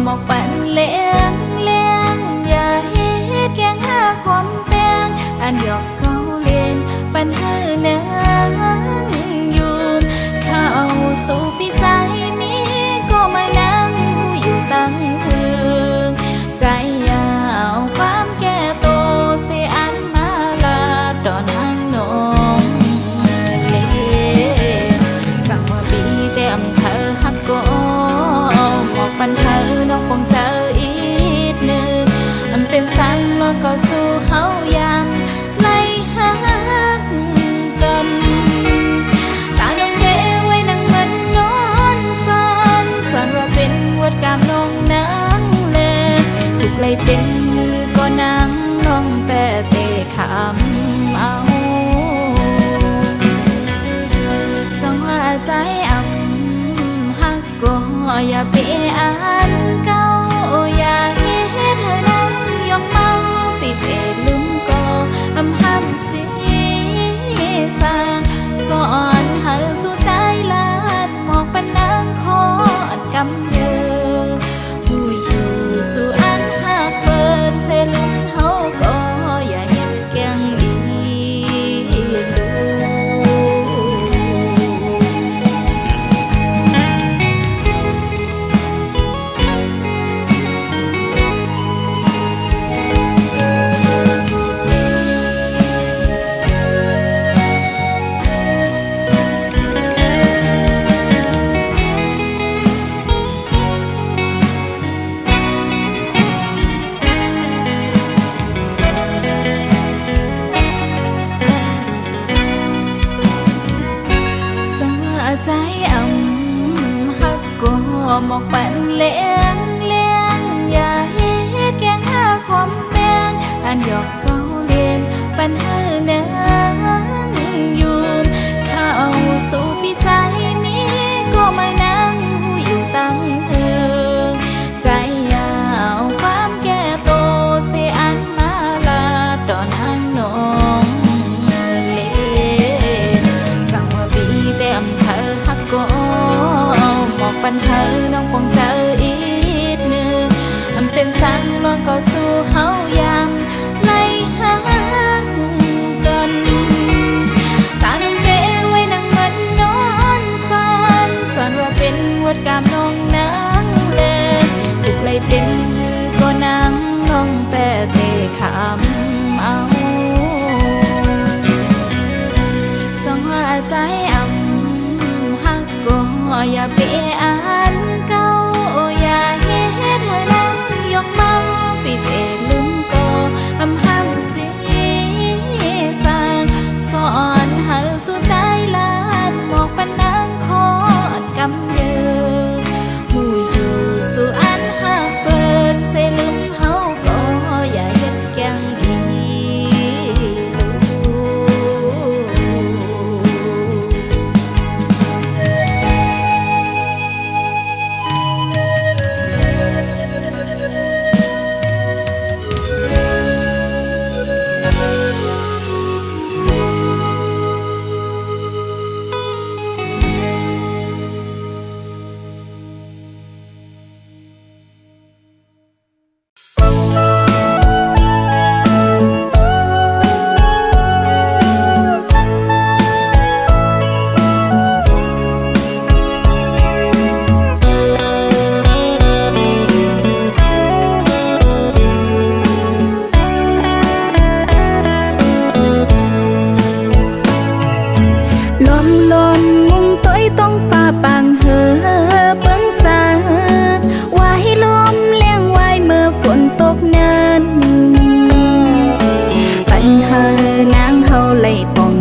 หมกปั่นเลี้ยงเลี้ยงอย่าเฮ็ดแกงหาความแปลงอันหยอกเขาเลียนปัญหาเนืองอยู่เข้าสู่ปีใจมีก็มานั่งอยู่ตั้งคืนใจยาวความแก่โตเสียอันมาลาดอนหางนมเล่สั่งว่าปีเต็มเธอฮักก็หมอกปันเธอน้องคงเจออีกหนึ่งมันเป็นสันแล้วก็สู้เฮายามไล่หากันตาน้องเด้ไว้นั่งมันนอนฝันสอนว่าเป็นวัดกามน้องนางเลยถูกไล่เป็นมือก็นั่งน้องแต่เตะขำเอาส่งว่าใจอ่ำฮักก็อย่าเปอันเก่าอย่าเฮ็ดเธอนั่งยองเมาปิดเอลืมก็ห้ำสีสาสอนเธอสู่ใจลาดหมอกเป็นนางคอนกำเยอผู้อยู่สู่อันหักเปิดเซลืมเฮาก็อย่าเฮ็ดแกงอีใจอ่ำฮักก็หมอกปั่นเลี้ยงเลี้ยงอย่าเฮ็ดแกงหาความแปลงอันหยอกเขาเลียนปัญหาเนืองอยู่เข้าสู่ปีใจมีก็มานั่งอยู่ตั้งเธอใจยาวความแก่โตเสียอันมาลาดอนหางนมเล่สั่งว่าปีเต็มเธอฮักก็หมอกปันเธอน้องคงเจออีกหนึ่งมันเป็นสังแล้วก็สู้เฮายามไล่หากันตาน้องเด้ไว้นั่งมันนอนฝันสอนว่าเป็นวัดกามน้องนางเลยถูกไล่เป็นมือก็นั่งน้องแต่เตะขำเอาส่งว่าใจอ่ำฮักก็อย่าเปอันเก่าอย่าเฮ็ดเธอนั่งยองเมาปิดเอลืมก็ห้ำสีสางสอนเธอสู่ใจลาดหมอกเป็นนางคอนกำเยอผู้อยู่สู่อันหักเปิดเสลืมเฮาก็อย่าเฮ็ดแกงอี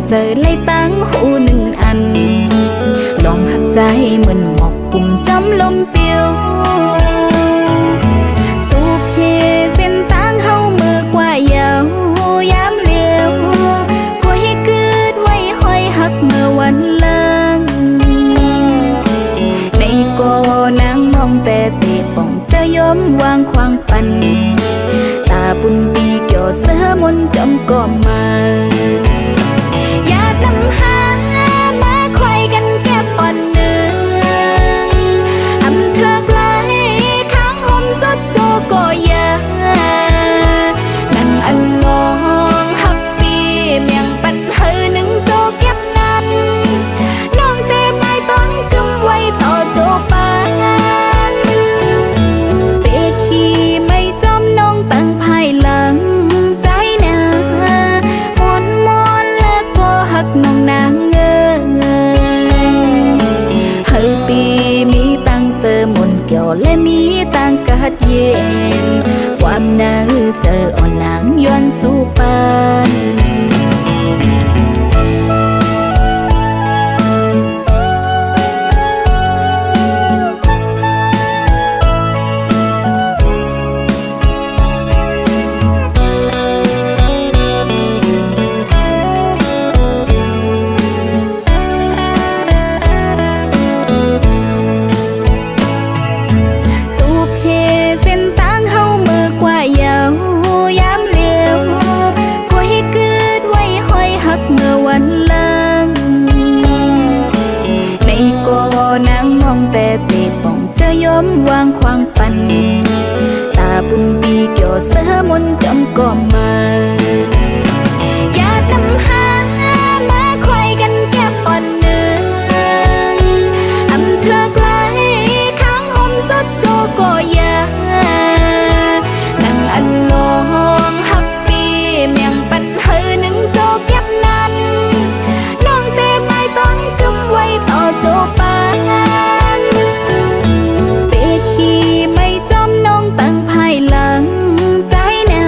เจอเลยตั้งหูหนึ่งอันลองหักใจเหมือนหมอกปุ่มจำลมเปียวสูบเฮเส้นตั้งเฮามือกว่าเยาวยามเลี้ยวก็ให้เกิดไว้คอยหักเมื่อวันเลิงในก็นั่งมองแต่เตะป่องเจะยอมวางควางปันตาบุญปีเกี่ยวเสือมนจำก็มาอย่านำหามาคอยกันแก้ปอนหนึ่งอำเธอไกลข้างหอม คือเจออ่อนนางย้อนสู่ปันวางควางปันตาบุญปีเกี่ยวเสือมนจำก็มาอย่านำหามาคอยกันแก็บอ่อนเนื้ออำเธอไกลข้างหอมสดโจก็ยานั่งอันลองหักปีเมียงปันเฮอหนึ่งโจเก็บนั้นน้องเตะไม้ต้นกำไว้ต่อโจปาตั้งภายหลังใจนะ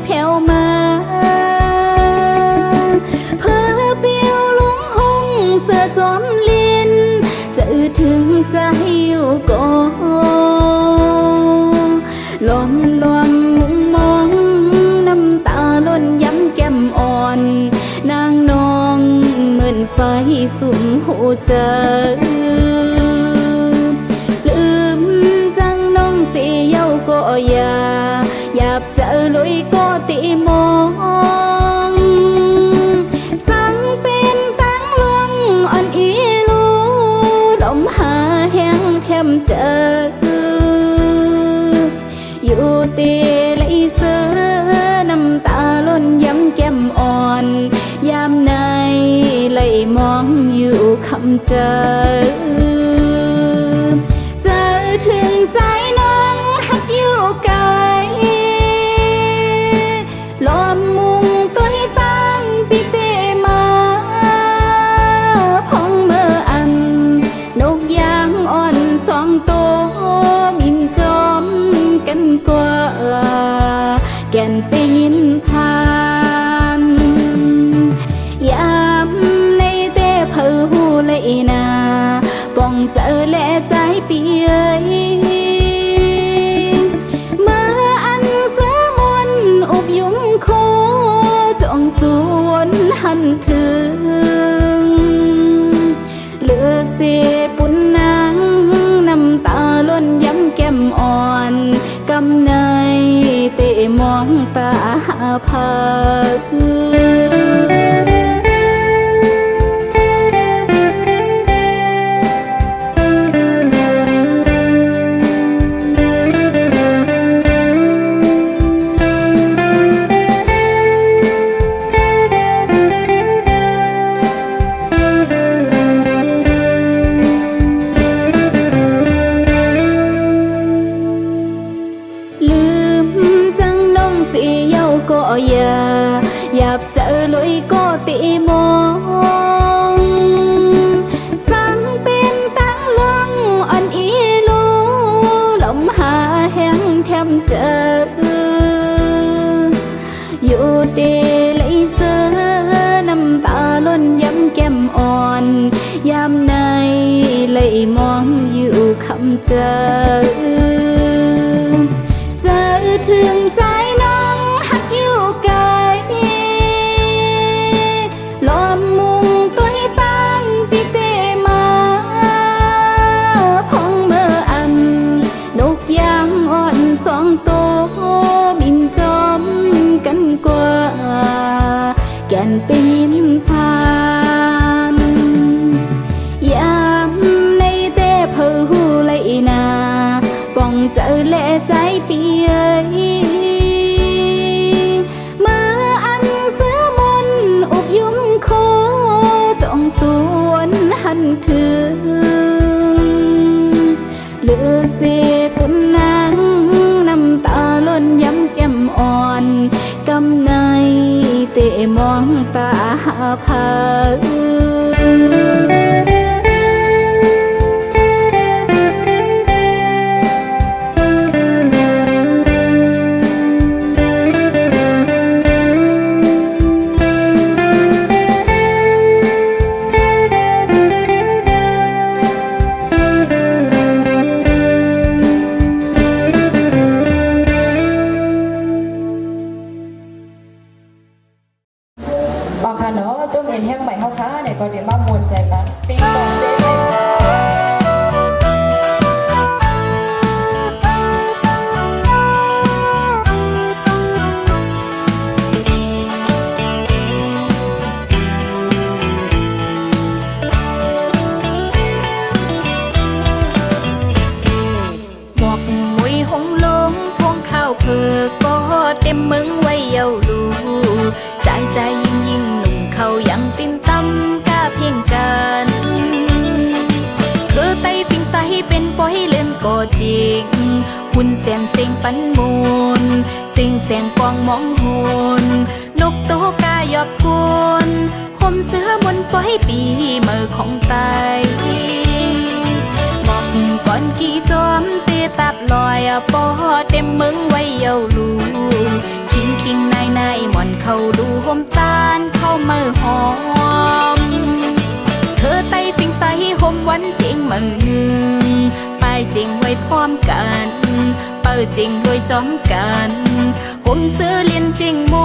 แผ่วมาเพ้อเปียวหลงหงเสือจอมลินจะถึงใจอยู่ก่อนลมมุงมองน้ำตาล้นย้ำแก้มอ่อนนางนองเหมือนไฟสุ่มหัวใจลืมจังน้องเสียเย้าก็หยาบเจอลุยก็ตีมองสังเป็นตั้งลงอ่อนอีลูลมหาแห้งแทมเจออยู่ตีไหลเสือน้ำตาล้นย้ำแก้มอ่อนยามในไหลมองอยู่คำเจอถึงใจน้องหักอยู่ไกลลมมุงตัวให้ตั้งปีเตมาพองเมื่ออันนกยางอ่อนสองตัวมินจอมกันกว่าแก่นไปยินผ่านยามในเต้เผอหูเลยนาป้องเจอและใจเปียเมื่ออันเสือมนอุบยุ่มโคจงสวนหันถึงเลือเสปุนนางน้ำตาล้นย้ำแก้มอ่อนกำในเตะมองตาหาพาหยาบเจอลุยก็ตีมองสังเป็นตั้งลงอ่อนอีลูลมหาแห้งแทมเจออยู่ดีไหลเสือน้ำตาล้นย้ำแก้มอ่อนยามในไหลมองอยู่คำเจอถึงใจน้องหักอยู่ไกลลมมุงตัวให้ตั้งปีเตมาพองเมื่ออันนกยางอ่อนสองตัวบินจอมกันกว่าแก่นปีนผ่านยามในเต้เผอหูไหลนาป้องเจอและใจเปียเมื่ออันเสือมนอุบยุ่มโคจงสวนหันถึงเลือเสปุนนางน้ำตาล้นย้ำแก้มอ่อนกำในเตะมองตาหาพาบางคันเนาะจมเห็นแห้งใหม่เข้าค้าเนี่ยก็เดี๋ยวมามวนใจกันปีก่อนเจ๊หมอกมุยหงลงพวงข้าวเผือกก็เต็มมึงไว้เยาลูใจยิ่งหนุ่มเขายังตินตำกาเพียงกันคือไตฟิงไตเป็นปอยเล่นก็จริงหุ่นแสนเสียงปันมูลเสียงแสงกองมองหุนนกตัวกายอบกวนห่มเสื้อบนปอยปีมือของไตหมอกก่อนกี่จอมเตตับลอยปอเต็มมึงไว้เยาลูขิง งคิงนายนายหม่อนเข้าดูห่มตาลเข้ามือหอมเธอไต้ฟิงไต้ห่มวันจริงมือหนึ่งไปจริงไว้พร้อมกันเปิดจริงด้วยจอมกันห่มเสื้อเลียนจริงม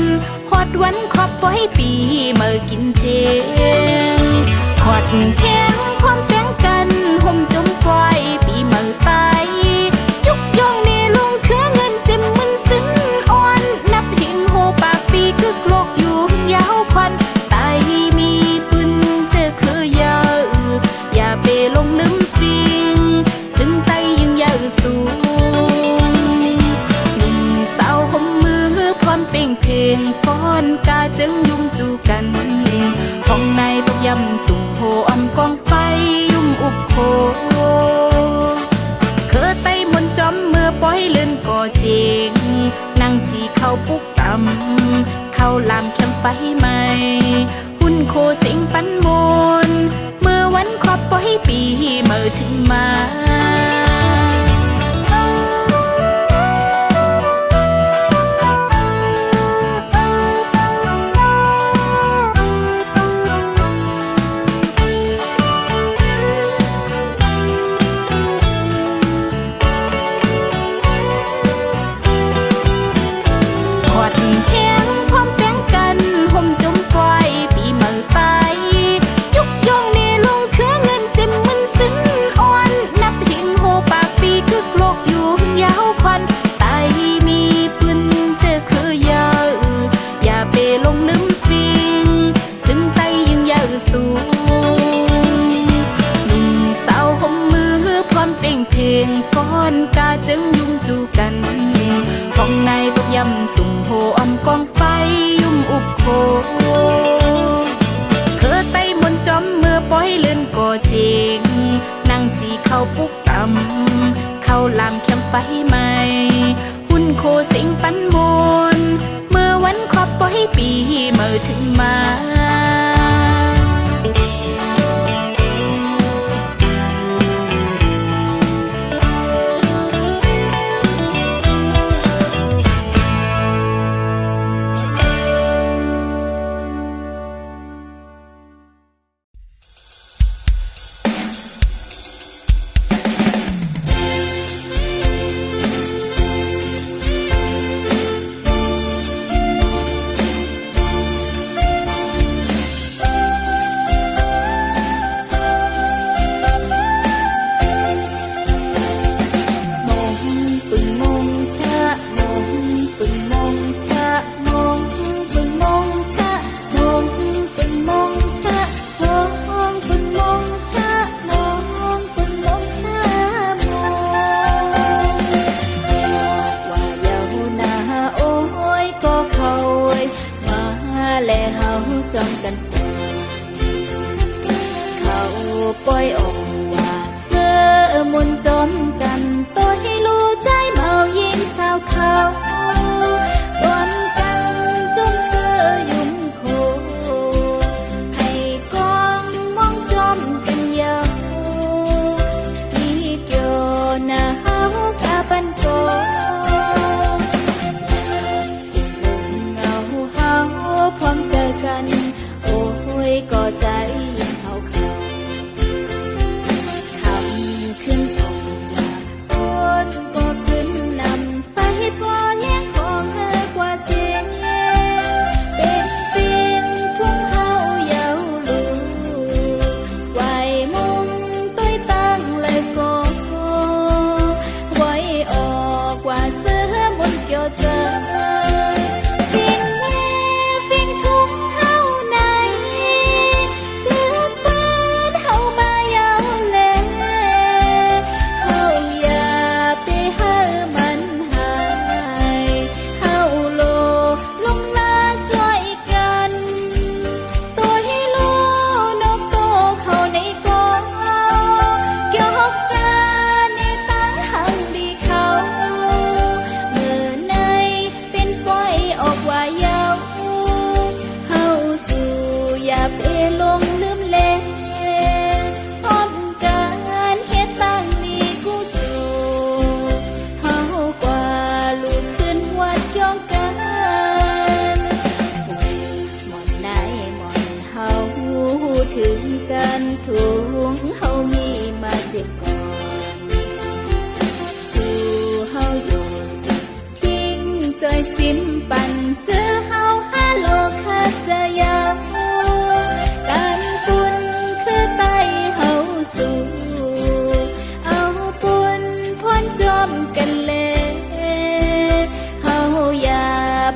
นฮอดวันขอบไว้ปีเมื่อกินเจงขอดเพียงพร้อมแป้งกันห่มจมปล่อยปีเมื่อตายยุกย่องนี่ลุงคือเงินเจ็มมึนสิ้นอ่อนนับหิงหูปากปีกึกโลกอยู่ยาวควันตายมีปืนเจอคือยาอย่าไปลงลืมฟิงจึงไตยิ่งยาวสูงหนุ่มสาวห่มมือพร้อมเป่งเพลงฟ้อนกาจึงยุ่มจูกันห้องในตกยำสุ่มโหอำกองไฟยุ่มอุบโคเคอไตมนจอมเมื่อปล่อยเลื่อนก่อเจงนั่งจีเข้าปุกต่ำเข้าลามแคมไฟใหม่หุ่นโคเสียงปันมนเมื่อวันขอบปล่อยปีเมื่อถึงมาสูงหนุ่มสาวห่มมือพร้อมเป่งเพลงฟ้อนกาจึงยุ่มจูกันห้องในตกยำสุ่มโหอำกองไฟยุ่มอุบโคเคอไต้มนจอมเมื่อปล่อยเลื่อนก่อเจงนั่งจีเข้าปุกต่ำเข้าลามแคมไฟใหม่หุ่นโคเสียงปันมนเมื่อวันขอบปล่อยปีเมื่อถึงมาจอมกันเขาปล่อยออกว่าเสื้อมุนจอมกันตัวให้รู้ใจเมายิงสาวเขารวมกันจุ่มเสื้อยุ่มโคให้กองมองจอมกันยาวนี่เกี่ยวหน้าเฮากาปันโกเงาเฮาพร้อมเจอกันก็ใจเขาเขา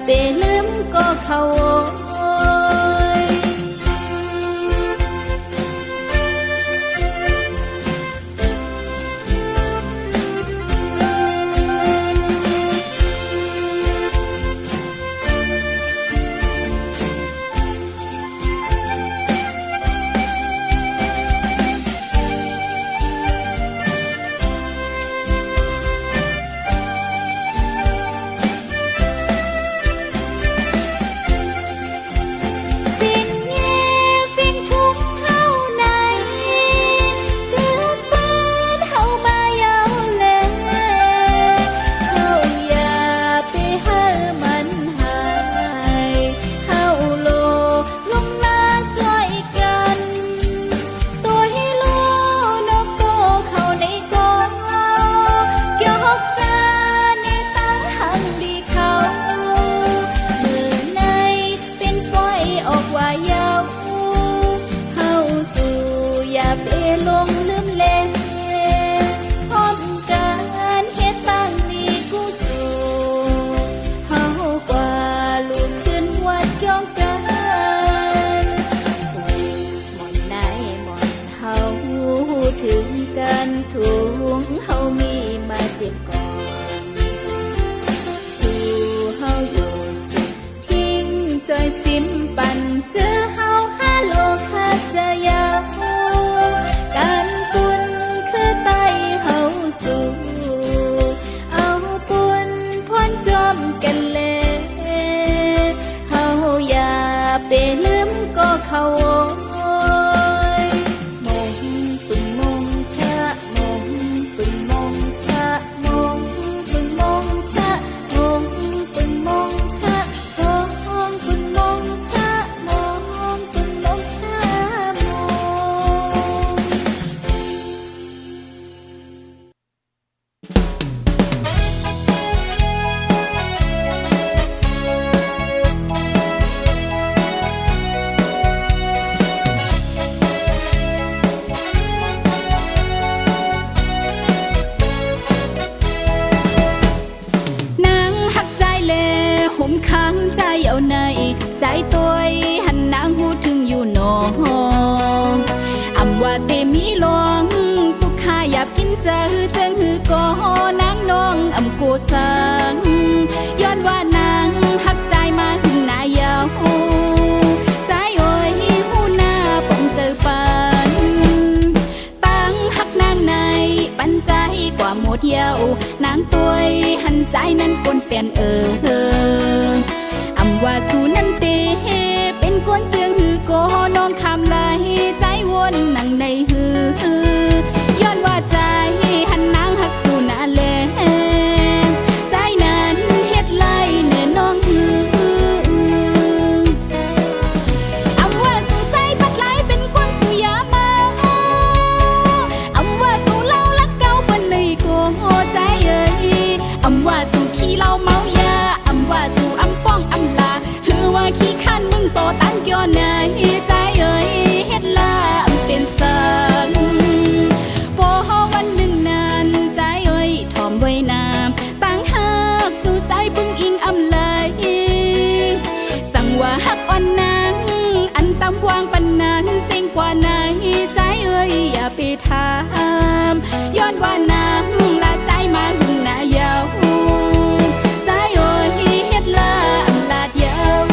ไปลืมก็เขาถึงกันทุงเฮามีมาเจ็บก่อนสู่เฮาอยู่สิทิ้งจอยซิมปันเจอเฮาฮาโลคาจะยาวการปุ่นคือไตเฮาสู่เอาปุ่นพ้นจอมกันเลยเฮาอย่าไปลืมก็เขาค้างใจเอาในใจตัวหันนางหูถึงอยู่หนออำว่าเตมีลองตุกข้าอยากกินเจอเจิงหือก็นางน้องอำกูสังย้อนว่านางหักใจมาหึงหน้ายาวใจโอ้ยหูหน้าปองเจอปันตั้งหักนางในปันใจกว่าหมดเยาวนางตัวหันใจนั้นปนเปลี่ยนว่าสู่นั้นเตเป็นกวนเจืองหือโกน้องคำไหลใจวนนั่งในหือย้อนว่าใจหันนางหักสู่นาแลใจนั้นเฮ็ดไล่เนื้อน้องหืออำว่าสู่ใจพัดไหลเป็นกวนสู่ยามาอำว่าสู่เล่าลักเก่าปนในโกใจเอ้ยอำว่าสู่ขี้เหล้าเมายาอำว่าสู่อำป้องอำลาว่าขี้ขันมึงโซตั้งเกี่ยวในใจเอ้ยเฮ็ดลาเป็นสังพอวันหนึ่งนานใจเอ้ยถ่อมไว้นามตั้งหักสู่ใจบึงอิงอำเลยสั่งว่าหักอ่อนนางอันตำวางปันนั้นเซ็งกว่าไหนใจเอ้ยอย่าไปถามย้อนว่านางละใจมาหึงหน้ายาวใจเอ้ยเฮ็ดลาลาดยาว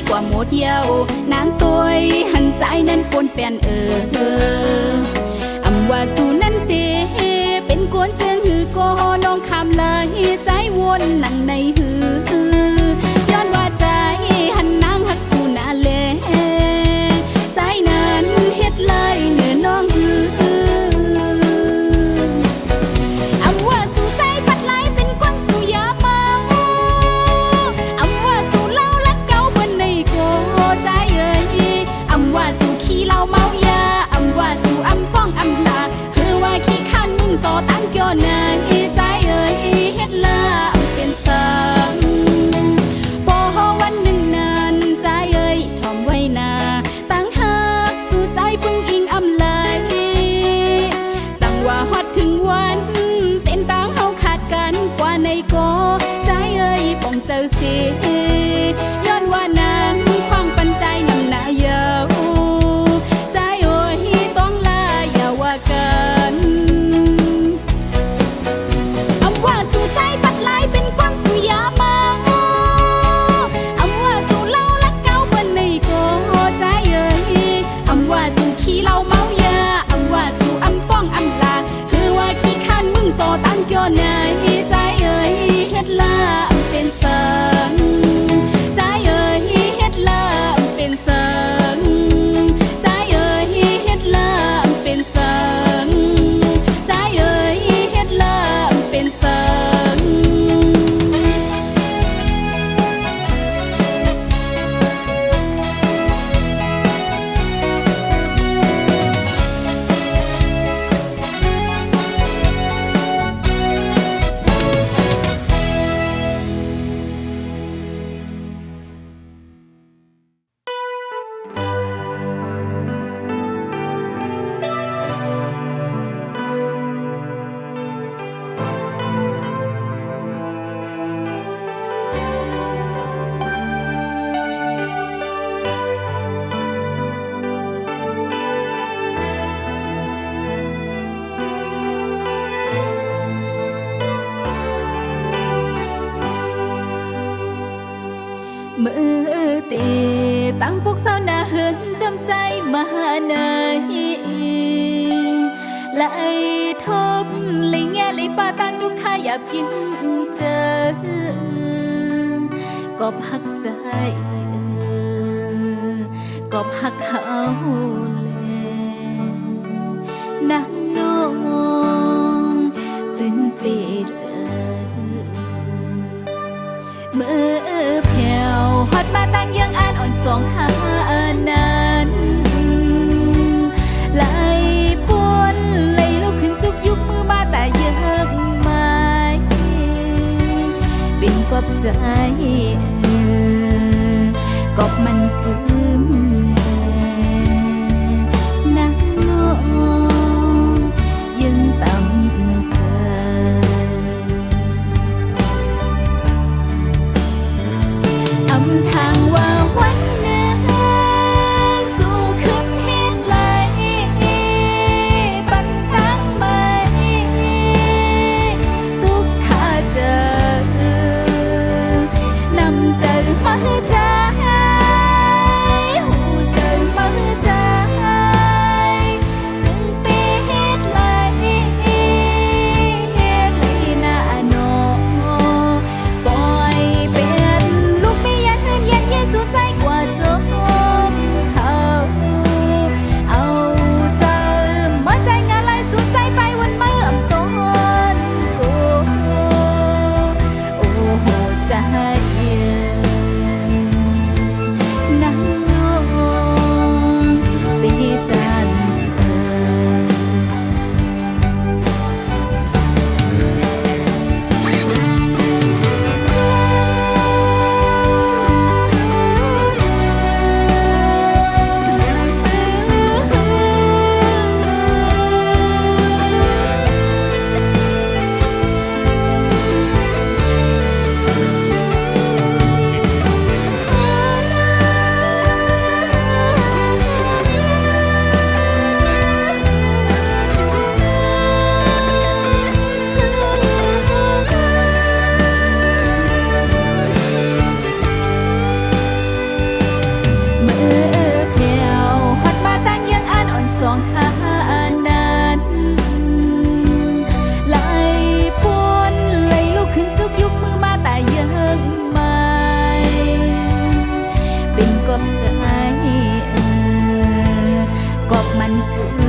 กว่าหมดเยาวนางตัวหันใจนั้นปนเปลี่ยนอำว่าสู่นั้นเตเป็นกวนเจืองหือโกน้องคำไหลใจวนนั่งในหือย้อนว่าใจหันนางหักสู่นาแลใจนั้นเฮ็ดไล่เนื้อน้องหืออำว่าสู่ใจพัดไหลเป็นกวนสู่ยามาอำว่าสู่เล่าลักเก่าบนในโกใจเอ้ยอำว่าสู่ เหินจำใจมาไหนไหลทบไหลแง่ไหลป่าตั้งทุกข้าอยากกินเจอกอบหักใจกอบหักเขาเลยน้ำนองตื่นไปเจอเมื่อแผ่วฮอดมาตั้งยังอ่านอ่อนสองหานั้นไหลปวนไหลลุกขึ้นจุกยุกมือมาแต่ยังไม่เป็นกอบใจกอบมันคือนักน้องยังต่ำเจออำทางว่าวันหนึ่งสู่ขึ้นเฮ็ดไหลปันตั้งใหม่ทุกข้าเจอนำเจอมาใจหูเจอมาใจจึงไปเฮ็ดไหลหน้าน้องปล่อยเป็นลูกไม่ยันเฮือนยันเยสู่ใจกว่าจมเขาเอาเจอมาใจงานลายสู่ใจไปวันเมื่อต้นกูโอ้โหใจนั่งน้องไปจันเจเมื่อแผ่วฮอดมาตั้งยังอ่านอ่อนสองหานั้นไหลปวนไหลลุกขึ้นจุกยุกมือมาแต่ยังไม่เป็นกอบใจกอบมันคือ